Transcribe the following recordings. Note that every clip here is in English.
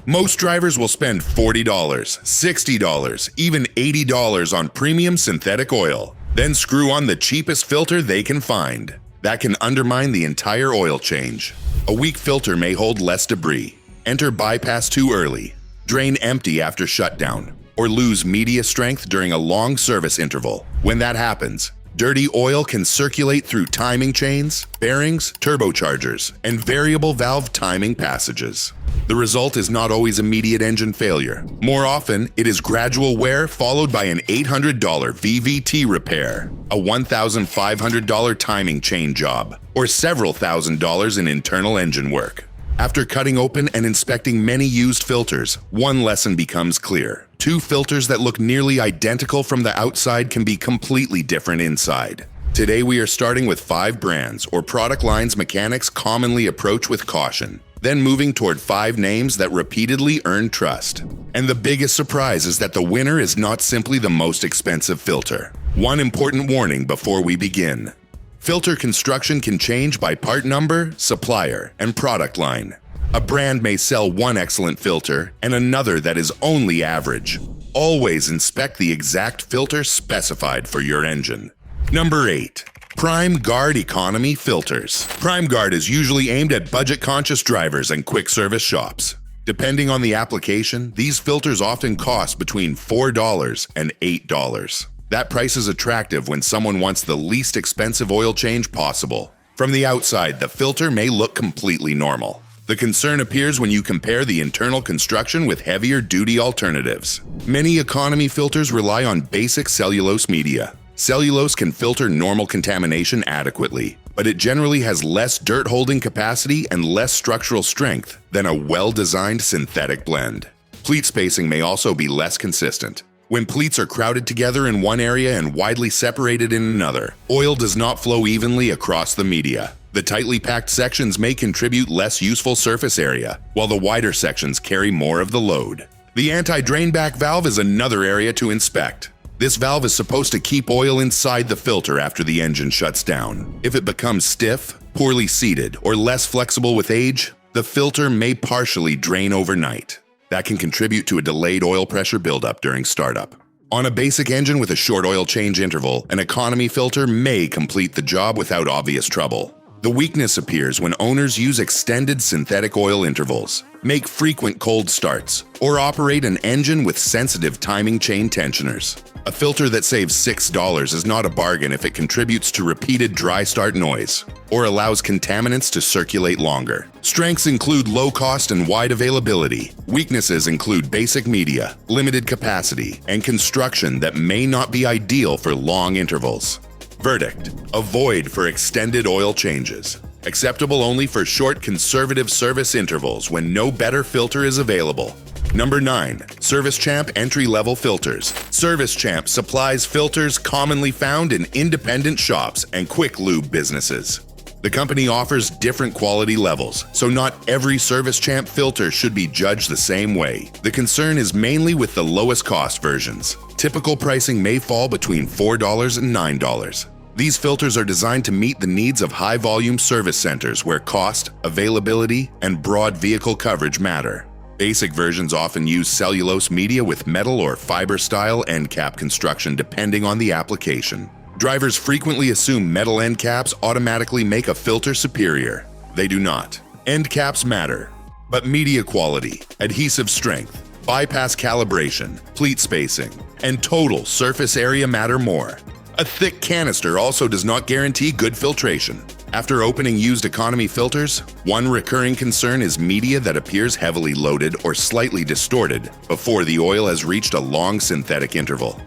Most drivers will spend $40, $60, even $80 on premium synthetic oil, then screw on the cheapest filter they can find. That can undermine the entire oil change. A weak filter may hold less debris, enter bypass too early, drain empty after shutdown, or lose media strength during a long service interval. When that happens, dirty oil can circulate through timing chains, bearings, turbochargers, and variable valve timing passages. The result is not always immediate engine failure. More often, it is gradual wear followed by an $800 VVT repair, a $1,500 timing chain job, or several $1,000s in internal engine work. After cutting open and inspecting many used filters, one lesson becomes clear. Two filters that look nearly identical from the outside can be completely different inside. Today we are starting with 5 brands or product lines mechanics commonly approach with caution, then moving toward 5 names that repeatedly earn trust. And the biggest surprise is that the winner is not simply the most expensive filter. One important warning before we begin. Filter construction can change by part number, supplier, and product line. A brand may sell one excellent filter and another that is only average. Always inspect the exact filter specified for your engine. Number 8. Prime Guard Economy Filters. Prime Guard is usually aimed at budget-conscious drivers and quick service shops. Depending on the application, these filters often cost between $4 and $8. That price is attractive when someone wants the least expensive oil change possible. From the outside, the filter may look completely normal. The concern appears when you compare the internal construction with heavier-duty alternatives. Many economy filters rely on basic cellulose media. Cellulose can filter normal contamination adequately, but it generally has less dirt-holding capacity and less structural strength than a well-designed synthetic blend. Pleat spacing may also be less consistent. When pleats are crowded together in one area and widely separated in another, oil does not flow evenly across the media. The tightly packed sections may contribute less useful surface area, while the wider sections carry more of the load. The anti-drainback valve is another area to inspect. This valve is supposed to keep oil inside the filter after the engine shuts down. If it becomes stiff, poorly seated, or less flexible with age, the filter may partially drain overnight. That can contribute to a delayed oil pressure buildup during startup. On a basic engine with a short oil change interval, an economy filter may complete the job without obvious trouble. The weakness appears when owners use extended synthetic oil intervals, make frequent cold starts, or operate an engine with sensitive timing chain tensioners. A filter that saves $6 is not a bargain if it contributes to repeated dry start noise or allows contaminants to circulate longer. Strengths include low cost and wide availability. Weaknesses include basic media, limited capacity, and construction that may not be ideal for long intervals. Verdict: avoid for extended oil changes. Acceptable only for short conservative service intervals when no better filter is available. Number 9. Service Champ Entry-Level Filters. Service Champ supplies filters commonly found in independent shops and quick lube businesses. The company offers different quality levels, so not every Service Champ filter should be judged the same way. The concern is mainly with the lowest cost versions. Typical pricing may fall between $4 and $9. These filters are designed to meet the needs of high-volume service centers where cost, availability, and broad vehicle coverage matter. Basic versions often use cellulose media with metal or fiber-style end cap construction depending on the application. Drivers frequently assume metal end caps automatically make a filter superior. They do not. End caps matter, but media quality, adhesive strength, bypass calibration, pleat spacing, and total surface area matter more. A thick canister also does not guarantee good filtration. After opening used economy filters, one recurring concern is media that appears heavily loaded or slightly distorted before the oil has reached a long synthetic interval.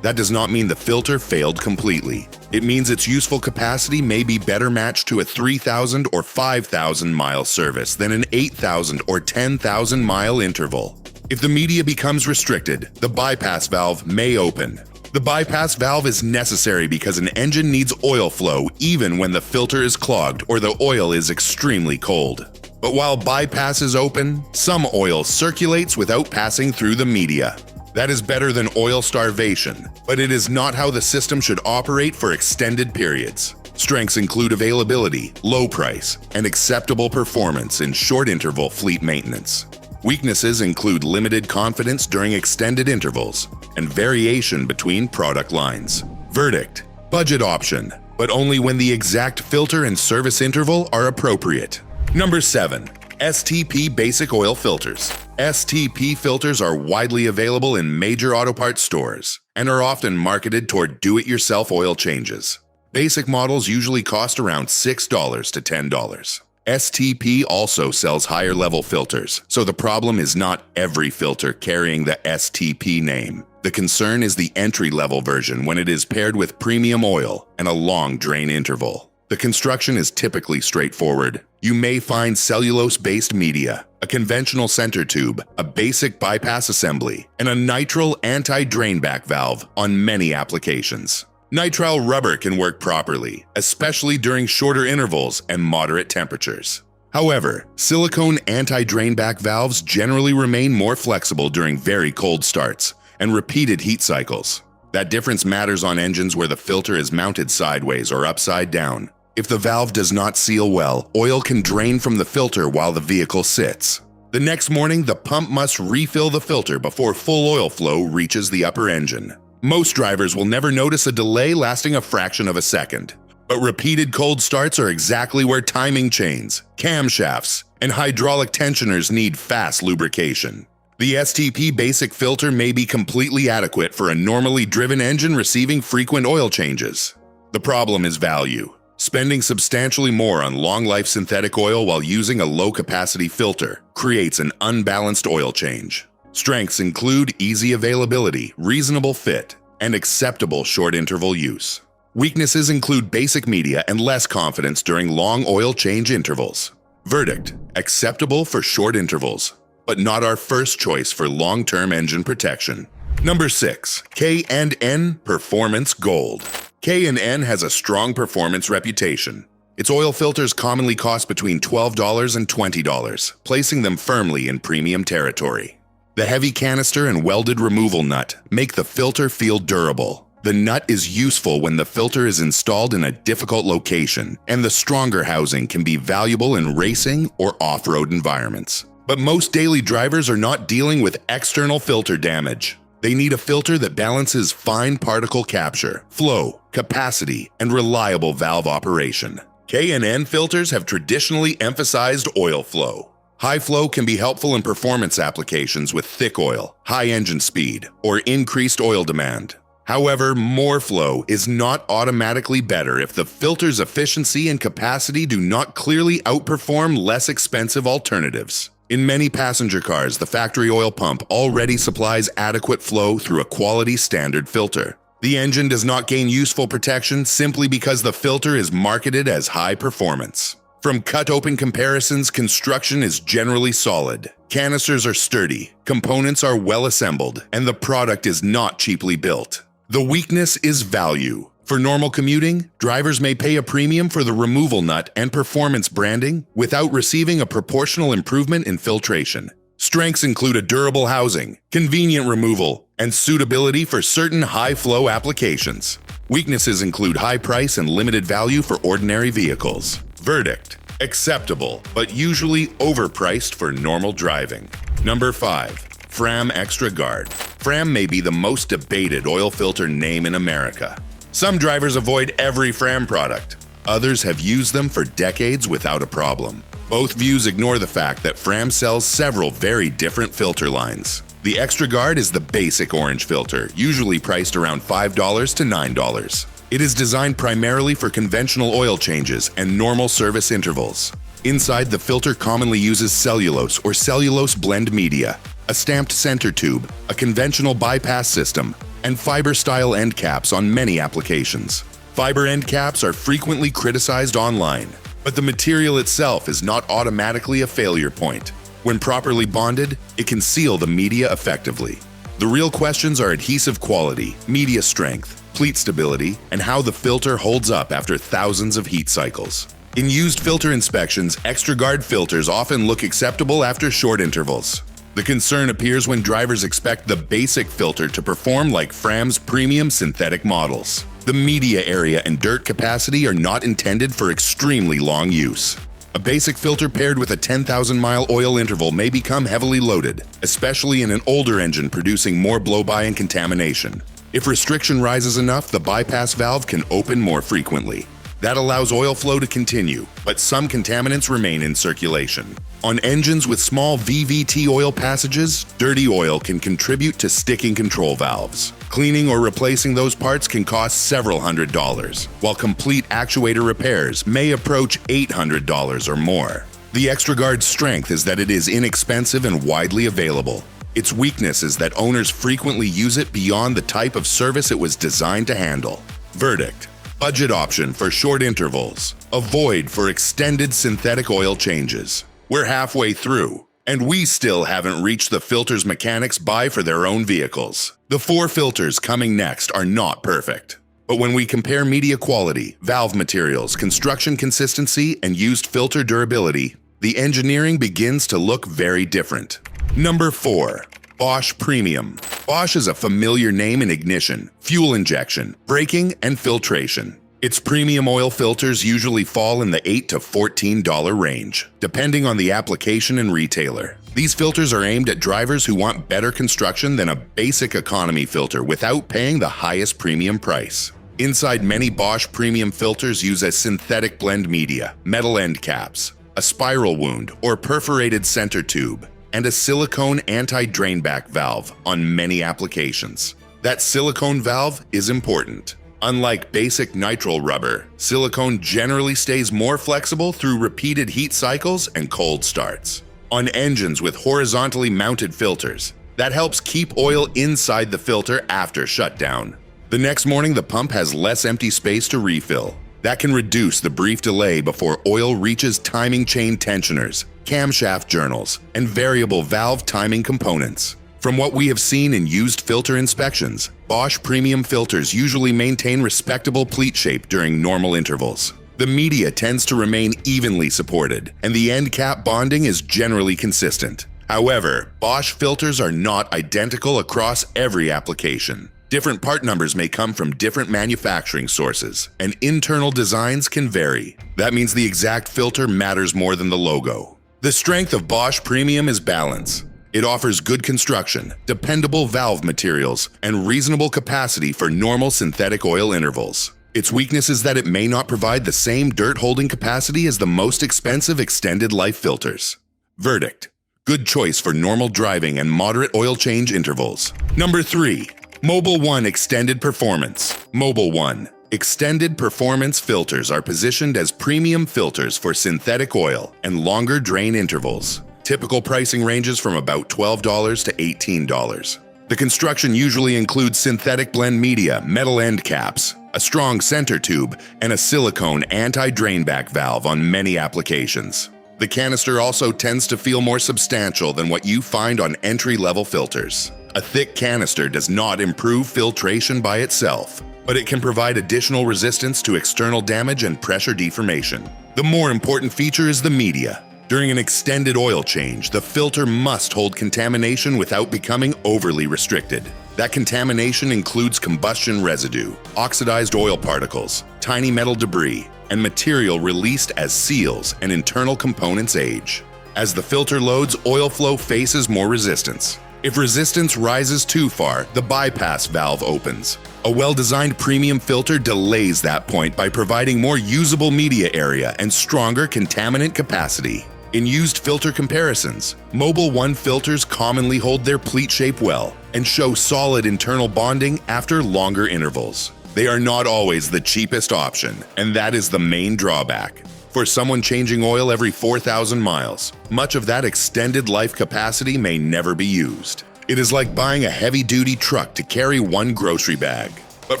That does not mean the filter failed completely. It means its useful capacity may be better matched to a 3,000 or 5,000 mile service than an 8,000 or 10,000 mile interval. If the media becomes restricted, the bypass valve may open. The bypass valve is necessary because an engine needs oil flow even when the filter is clogged or the oil is extremely cold. But while bypass is open, some oil circulates without passing through the media. That is better than oil starvation, but it is not how the system should operate for extended periods. Strengths include availability, low price, and acceptable performance in short-interval fleet maintenance. Weaknesses include limited confidence during extended intervals and variation between product lines. Verdict: budget option, but only when the exact filter and service interval are appropriate. Number 7. STP Basic Oil Filters. STP filters are widely available in major auto parts stores and are often marketed toward do-it-yourself oil changes. Basic models usually cost around $6 to $10. STP also sells higher-level filters, so the problem is not every filter carrying the STP name. The concern is the entry-level version when it is paired with premium oil and a long drain interval. The construction is typically straightforward. You may find cellulose-based media, a conventional center tube, a basic bypass assembly, and a nitrile anti-drainback valve on many applications. Nitrile rubber can work properly, especially during shorter intervals and moderate temperatures. However, silicone anti-drainback valves generally remain more flexible during very cold starts and repeated heat cycles. That difference matters on engines where the filter is mounted sideways or upside down. If the valve does not seal well, oil can drain from the filter while the vehicle sits. The next morning, the pump must refill the filter before full oil flow reaches the upper engine. Most drivers will never notice a delay lasting a fraction of a second. But repeated cold starts are exactly where timing chains, camshafts, and hydraulic tensioners need fast lubrication. The STP basic filter may be completely adequate for a normally driven engine receiving frequent oil changes. The problem is value. Spending substantially more on long-life synthetic oil while using a low-capacity filter creates an unbalanced oil change. Strengths include easy availability, reasonable fit, and acceptable short-interval use. Weaknesses include basic media and less confidence during long oil change intervals. Verdict: acceptable for short intervals, but not our first choice for long-term engine protection. Number 6. K&N Performance Gold. K&N has a strong performance reputation. Its oil filters commonly cost between $12 and $20, placing them firmly in premium territory. The heavy canister and welded removal nut make the filter feel durable. The nut is useful when the filter is installed in a difficult location, and the stronger housing can be valuable in racing or off-road environments. But most daily drivers are not dealing with external filter damage. They need a filter that balances fine particle capture, flow, capacity, and reliable valve operation. K&N filters have traditionally emphasized oil flow. High flow can be helpful in performance applications with thick oil, high engine speed, or increased oil demand. However, more flow is not automatically better if the filter's efficiency and capacity do not clearly outperform less expensive alternatives. In many passenger cars, the factory oil pump already supplies adequate flow through a quality standard filter. The engine does not gain useful protection simply because the filter is marketed as high performance. From cut-open comparisons, construction is generally solid. Canisters are sturdy, components are well assembled, and the product is not cheaply built. The weakness is value. For normal commuting, drivers may pay a premium for the removal nut and performance branding without receiving a proportional improvement in filtration. Strengths include a durable housing, convenient removal, and suitability for certain high-flow applications. Weaknesses include high price and limited value for ordinary vehicles. Verdict: acceptable, but usually overpriced for normal driving. Number 5. Fram Extra Guard. Fram may be the most debated oil filter name in America. Some drivers avoid every Fram product. Others have used them for decades without a problem. Both views ignore the fact that Fram sells several very different filter lines. The Extra Guard is the basic orange filter, usually priced around $5 to $9. It is designed primarily for conventional oil changes and normal service intervals. Inside, the filter commonly uses cellulose or cellulose blend media, a stamped center tube, a conventional bypass system, and fiber-style end caps on many applications. Fiber end caps are frequently criticized online, but the material itself is not automatically a failure point. When properly bonded, it can seal the media effectively. The real questions are adhesive quality, media strength, pleat stability, and how the filter holds up after thousands of heat cycles. In used filter inspections, Extra Guard filters often look acceptable after short intervals. The concern appears when drivers expect the basic filter to perform like Fram's premium synthetic models. The media area and dirt capacity are not intended for extremely long use. A basic filter paired with a 10,000-mile oil interval may become heavily loaded, especially in an older engine producing more blow-by and contamination. If restriction rises enough, the bypass valve can open more frequently. That allows oil flow to continue, but some contaminants remain in circulation. On engines with small VVT oil passages, dirty oil can contribute to sticking control valves. Cleaning or replacing those parts can cost several $100s, while complete actuator repairs may approach $800 or more. The ExtraGuard's strength is that it is inexpensive and widely available. Its weakness is that owners frequently use it beyond the type of service it was designed to handle. Verdict: budget option for short intervals. Avoid for extended synthetic oil changes. We're halfway through, and we still haven't reached the filters mechanics buy for their own vehicles. The 4 filters coming next are not perfect. But when we compare media quality, valve materials, construction consistency, and used filter durability, the engineering begins to look very different. Number 4. Bosch Premium. Bosch is a familiar name in ignition, fuel injection, braking, and filtration. Its premium oil filters usually fall in the $8 to $14 range, depending on the application and retailer. These filters are aimed at drivers who want better construction than a basic economy filter without paying the highest premium price. Inside, many Bosch Premium filters use a synthetic blend media, metal end caps, a spiral wound or perforated center tube, and a silicone anti-drainback valve on many applications. That silicone valve is important. Unlike basic nitrile rubber, silicone generally stays more flexible through repeated heat cycles and cold starts. On engines with horizontally mounted filters, that helps keep oil inside the filter after shutdown. The next morning, the pump has less empty space to refill. That can reduce the brief delay before oil reaches timing chain tensioners, camshaft journals, and variable valve timing components. From what we have seen in used filter inspections, Bosch Premium filters usually maintain respectable pleat shape during normal intervals. The media tends to remain evenly supported, and the end cap bonding is generally consistent. However, Bosch filters are not identical across every application. Different part numbers may come from different manufacturing sources, and internal designs can vary. That means the exact filter matters more than the logo. The strength of Bosch Premium is balance. It offers good construction, dependable valve materials, and reasonable capacity for normal synthetic oil intervals. Its weakness is that it may not provide the same dirt-holding capacity as the most expensive extended life filters. Verdict: good choice for normal driving and moderate oil change intervals. Number 3. Mobil 1 Extended Performance. Mobil 1 Extended Performance filters are positioned as premium filters for synthetic oil and longer drain intervals. Typical pricing ranges from about $12 to $18. The construction usually includes synthetic blend media, metal end caps, a strong center tube, and a silicone anti-drainback valve on many applications. The canister also tends to feel more substantial than what you find on entry-level filters. A thick canister does not improve filtration by itself, but it can provide additional resistance to external damage and pressure deformation. The more important feature is the media. During an extended oil change, the filter must hold contamination without becoming overly restricted. That contamination includes combustion residue, oxidized oil particles, tiny metal debris, and material released as seals and internal components age. As the filter loads, oil flow faces more resistance. If resistance rises too far, the bypass valve opens. A well-designed premium filter delays that point by providing more usable media area and stronger contaminant capacity. In used filter comparisons, Mobil 1 filters commonly hold their pleat shape well and show solid internal bonding after longer intervals. They are not always the cheapest option, and that is the main drawback. For someone changing oil every 4,000 miles, much of that extended life capacity may never be used. It is like buying a heavy-duty truck to carry one grocery bag. But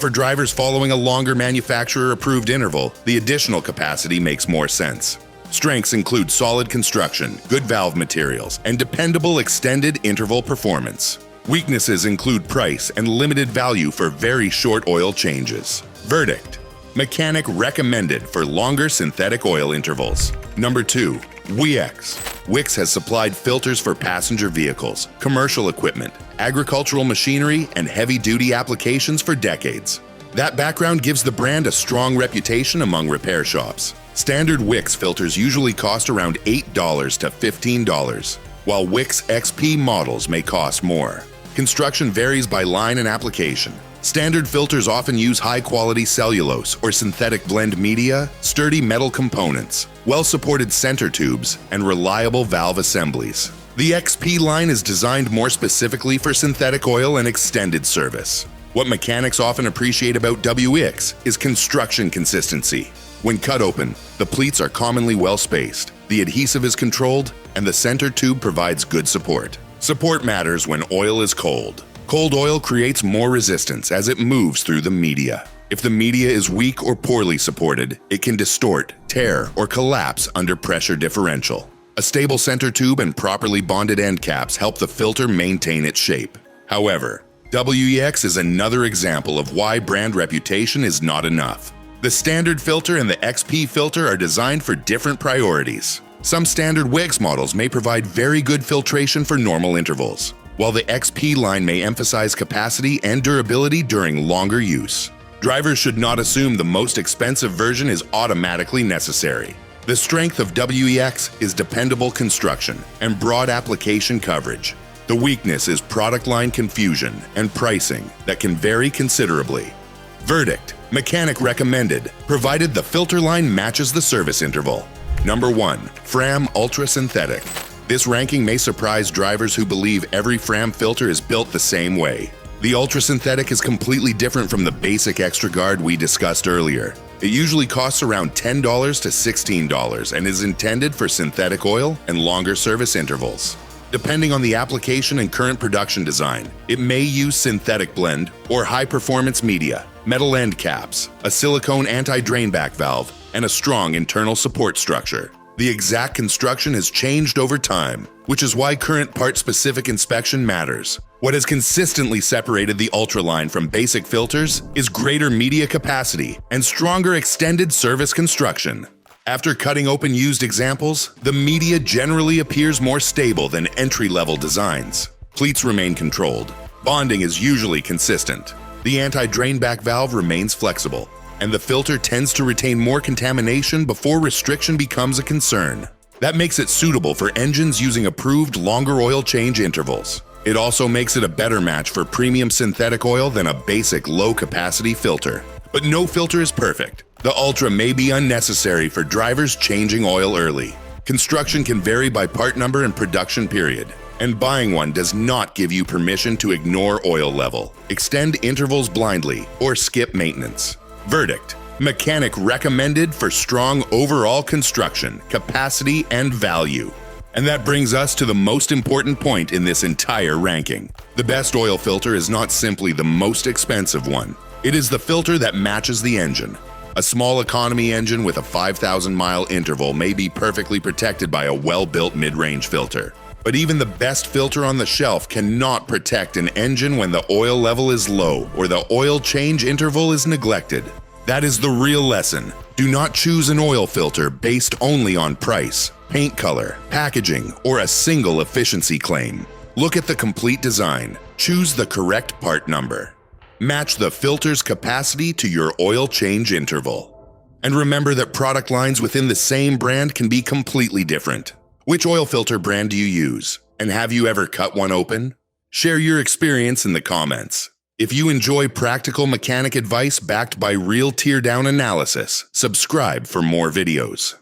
for drivers following a longer manufacturer-approved interval, the additional capacity makes more sense. Strengths include solid construction, good valve materials, and dependable extended interval performance. Weaknesses include price and limited value for very short oil changes. Verdict: mechanic recommended for longer synthetic oil intervals. Number 2. Wix. Wix has supplied filters for passenger vehicles, commercial equipment, agricultural machinery, and heavy-duty applications for decades. That background gives the brand a strong reputation among repair shops. Standard Wix filters usually cost around $8 to $15, while Wix XP models may cost more. Construction varies by line and application. Standard filters often use high-quality cellulose or synthetic blend media, sturdy metal components, well-supported center tubes, and reliable valve assemblies. The XP line is designed more specifically for synthetic oil and extended service. What mechanics often appreciate about WX is construction consistency. When cut open, the pleats are commonly well-spaced, the adhesive is controlled, and the center tube provides good support. Support matters when oil is cold. Cold oil creates more resistance as it moves through the media. If the media is weak or poorly supported, it can distort, tear, or collapse under pressure differential. A stable center tube and properly bonded end caps help the filter maintain its shape. However, WEX is another example of why brand reputation is not enough. The standard filter and the XP filter are designed for different priorities. Some standard Wix models may provide very good filtration for normal intervals, while the XP line may emphasize capacity and durability during longer use. Drivers should not assume the most expensive version is automatically necessary. The strength of WEX is dependable construction and broad application coverage. The weakness is product line confusion and pricing that can vary considerably. Verdict: mechanic recommended, provided the filter line matches the service interval. Number 1. Fram Ultra Synthetic. This ranking may surprise drivers who believe every Fram filter is built the same way. The Ultra Synthetic is completely different from the basic extra guard we discussed earlier. It usually costs around $10 to $16 and is intended for synthetic oil and longer service intervals. Depending on the application and current production design, it may use synthetic blend or high-performance media, metal end caps, a silicone anti-drainback valve, and a strong internal support structure. The exact construction has changed over time, which is why current part-specific inspection matters. What has consistently separated the Ultra line from basic filters is greater media capacity and stronger extended service construction. After cutting open used examples, the media generally appears more stable than entry-level designs. Pleats remain controlled. Bonding is usually consistent. The anti-drainback valve remains flexible, and the filter tends to retain more contamination before restriction becomes a concern. That makes it suitable for engines using approved longer oil change intervals. It also makes it a better match for premium synthetic oil than a basic low-capacity filter. But no filter is perfect. The Ultra may be unnecessary for drivers changing oil early. Construction can vary by part number and production period, and buying one does not give you permission to ignore oil level, extend intervals blindly, or skip maintenance. Verdict: mechanic recommended for strong overall construction, capacity, and value. And that brings us to the most important point in this entire ranking. The best oil filter is not simply the most expensive one. It is the filter that matches the engine. A small economy engine with a 5,000-mile interval may be perfectly protected by a well-built mid-range filter. But even the best filter on the shelf cannot protect an engine when the oil level is low or the oil change interval is neglected. That is the real lesson. Do not choose an oil filter based only on price, paint color, packaging, or a single efficiency claim. Look at the complete design. Choose the correct part number. Match the filter's capacity to your oil change interval. And remember that product lines within the same brand can be completely different. Which oil filter brand do you use? And have you ever cut one open? Share your experience in the comments. If you enjoy practical mechanic advice backed by real teardown analysis, subscribe for more videos.